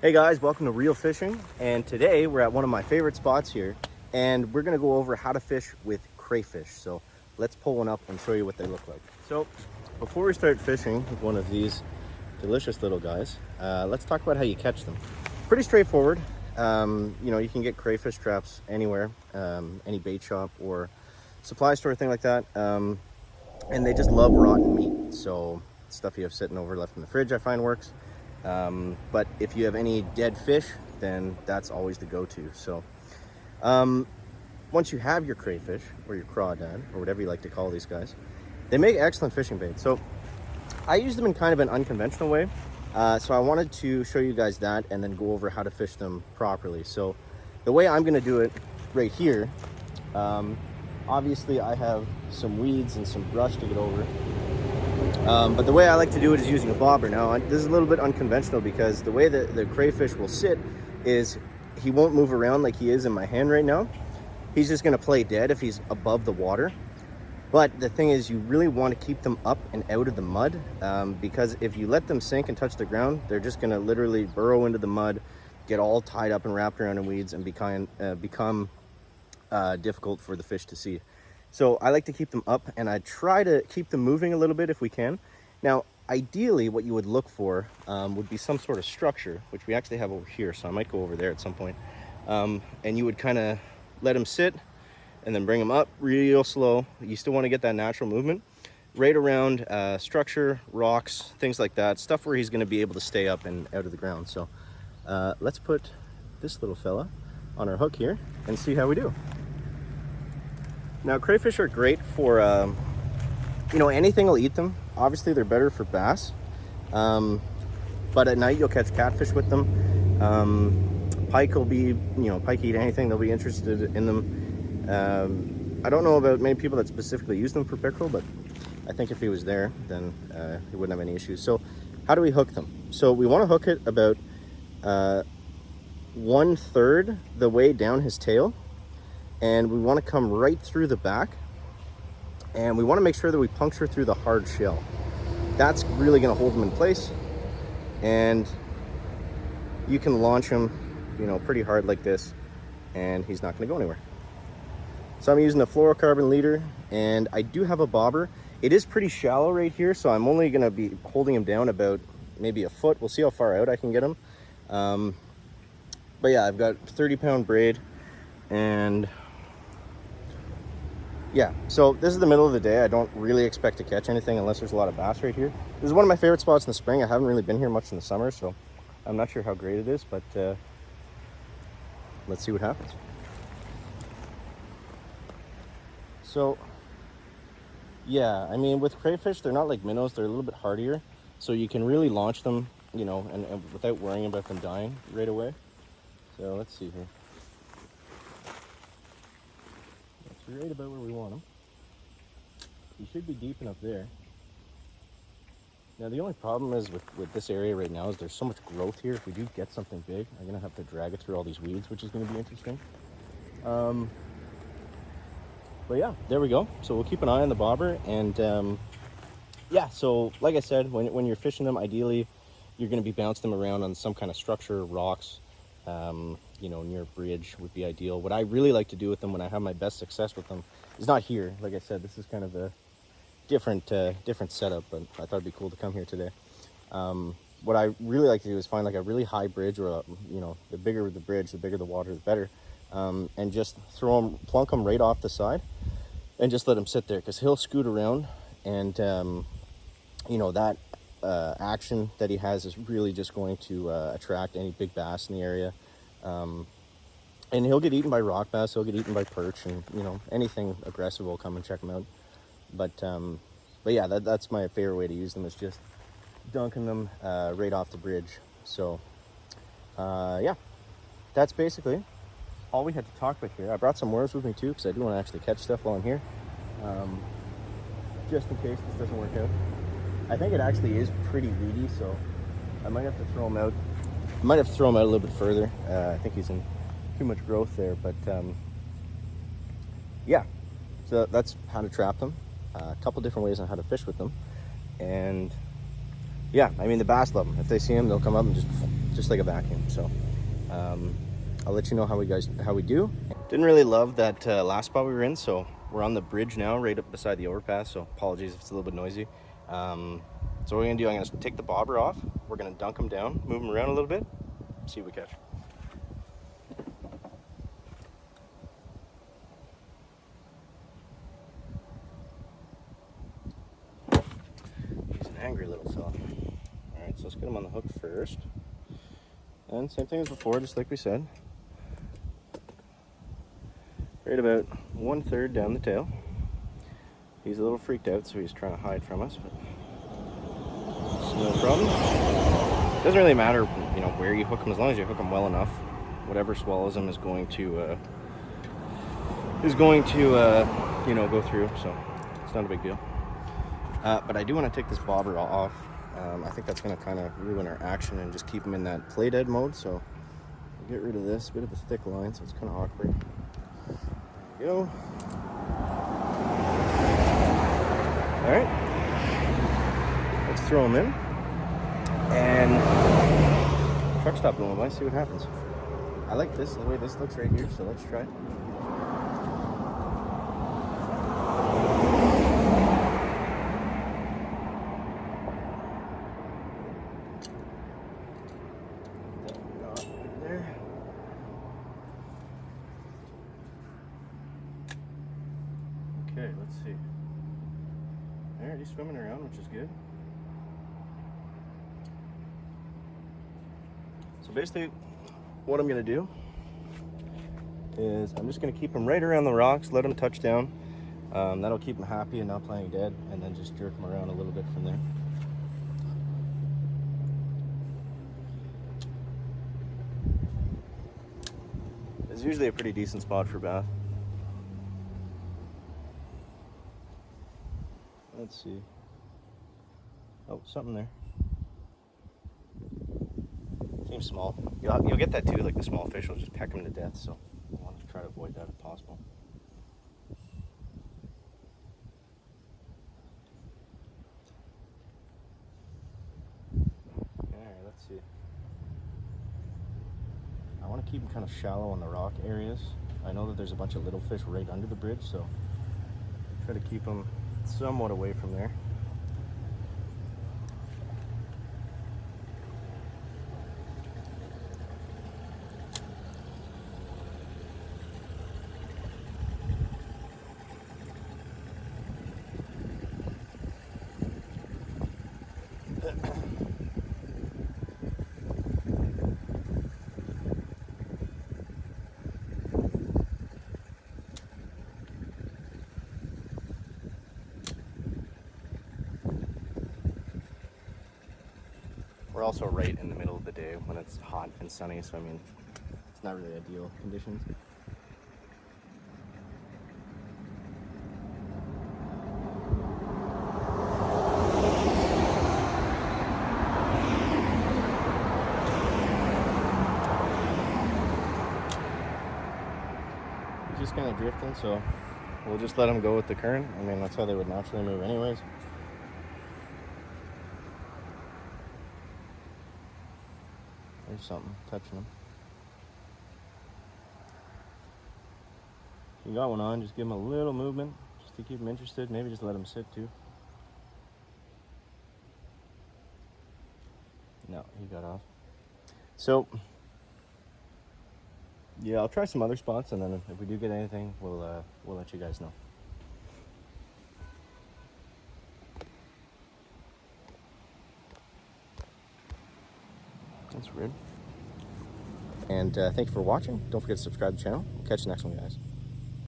Hey guys, welcome to Real Fishing, and today we're at one of my favorite spots here, and we're going to go over how to fish with crayfish. So let's pull one up and show you what they look like. So before we start fishing with one of these delicious little guys, let's talk about how you catch them. Pretty straightforward. You can get crayfish traps anywhere, any bait shop or supply store, thing like that, and they just love rotten meat. So stuff you have sitting over left in the fridge I find works. But if you have any dead fish, then that's always the go-to. So once you have your crayfish or your crawdad or whatever you like to call these guys, they make excellent fishing bait. So I use them in kind of an unconventional way. So I wanted to show you guys that and then go over how to fish them properly. So the way I'm going to do it right here, obviously I have some weeds and some brush to get over. But the way I like to do it is using a bobber. Now, this is a little bit unconventional because the way that the crayfish will sit is he won't move around like he is in my hand right now. He's just going to play dead if he's above the water. But the thing is, you really want to keep them up and out of the mud, because if you let them sink and touch the ground, they're just going to literally burrow into the mud, get all tied up and wrapped around in weeds, and become difficult for the fish to see. So I like to keep them up, and I try to keep them moving a little bit if we can. Now, ideally, what you would look for would be some sort of structure, which we actually have over here, so I might go over there at some point. And you would kind of let them sit and then bring them up real slow. You still want to get that natural movement right around structure, rocks, things like that, stuff where he's going to be able to stay up and out of the ground. So let's put this little fella on our hook here and see how we do. Now, crayfish are great for, anything will eat them. Obviously, they're better for bass. But at night, you'll catch catfish with them. Pike will be, pike eat anything. They'll be interested in them. I don't know about many people that specifically use them for pickerel, but I think if he was there, then he wouldn't have any issues. So how do we hook them? So we want to hook it about 1/3 the way down his tail. And we want to come right through the back, and we want to make sure that we puncture through the hard shell. That's really going to hold him in place, and you can launch him, pretty hard like this, and he's not going to go anywhere. So I'm using a fluorocarbon leader, and I do have a bobber. It is pretty shallow right here, so I'm only going to be holding him down about maybe a foot. We'll see how far out I can get him. But yeah, I've got 30-pound braid, and yeah, so this is the middle of the day. I don't really expect to catch anything unless there's a lot of bass right here. This is one of my favorite spots in the spring. I haven't really been here much in the summer, so I'm not sure how great it is, but let's see what happens. So, yeah, I mean, with crayfish, they're not like minnows. They're a little bit hardier, so you can really launch them, and without worrying about them dying right away. So let's see here. Right about where we want them. He should be deep enough there. Now the only problem is with this area right now is there's so much growth here. If we do get something big, I'm gonna have to drag it through all these weeds, which is gonna be interesting. But yeah, there we go. So we'll keep an eye on the bobber, and yeah, so like I said, when you're fishing them, ideally you're gonna be bouncing them around on some kind of structure, rocks, near a bridge would be ideal. What I really like to do with them when I have my best success with them is not here. Like I said, this is kind of a different setup, but I thought it'd be cool to come here today. What I really like to do is find like a really high bridge, or the bigger the bridge, the bigger the water, the better, and just plunk them right off the side and just let him sit there, because he'll scoot around, and that action that he has is really just going to attract any big bass in the area. And he'll get eaten by rock bass, he'll get eaten by perch, and anything aggressive will come and check him out. But yeah, that's my favorite way to use them, is just dunking them right off the bridge. So yeah, that's basically all we had to talk about here. I brought some worms with me too, because I do want to actually catch stuff while I'm here, just in case this doesn't work out. I think it actually is pretty weedy, so I might have to throw him out. I might have to throw him out a little bit further. I think he's in too much growth there, but yeah, so that's how to trap them. A couple different ways on how to fish with them, and yeah, I mean, the bass love them. If they see them, they'll come up and just just like a vacuum. So I'll let you know how we do. Didn't really love that last spot we were in, so we're on the bridge now, right up beside the overpass. So apologies if it's a little bit noisy. So what we're gonna do, I'm gonna take the bobber off. We're gonna dunk him down, move him around a little bit, see what we catch. He's an angry little fella. All right, so let's get him on the hook first. And same thing as before, just like we said. Right about 1/3 down the tail. He's a little freaked out, so he's trying to hide from us, but it's no problem. Doesn't really matter, you know, where you hook him, as long as you hook him well enough. Whatever swallows him is going to you know, go through. So it's not a big deal. But I do want to take this bobber off. I think that's going to kind of ruin our action and just keep him in that play dead mode. So I'll get rid of this. Bit of a thick line, so it's kind of awkward. There we go. All right, let's throw him in and truck stop going by, see what happens. I like this, the way this looks right here, so let's try it. There. Okay, let's see. Alright, he's swimming around, which is good. So basically, what I'm going to do is I'm just going to keep him right around the rocks, let him touch down. That'll keep him happy and not playing dead, and then just jerk him around a little bit from there. It's usually a pretty decent spot for bass. Let's see. Oh, something there. Seems small. You'll get that too, like the small fish will just peck him to death, so I want to try to avoid that if possible. Alright, let's see. I want to keep them kind of shallow on the rock areas. I know that there's a bunch of little fish right under the bridge, so try to keep them somewhat away from there. We're also right in the middle of the day when it's hot and sunny, so I mean, it's not really ideal conditions. He's just kind of drifting, so we'll just let him go with the current. I mean, that's how they would naturally move anyways. There's something touching him. If you got one on, just give him a little movement just to keep him interested. Maybe just let him sit too. No, he got off. So yeah, I'll try some other spots, and then if we do get anything, we'll let you guys know. That's weird. And thank you for watching. Don't forget to subscribe to the channel. Catch you next one, guys.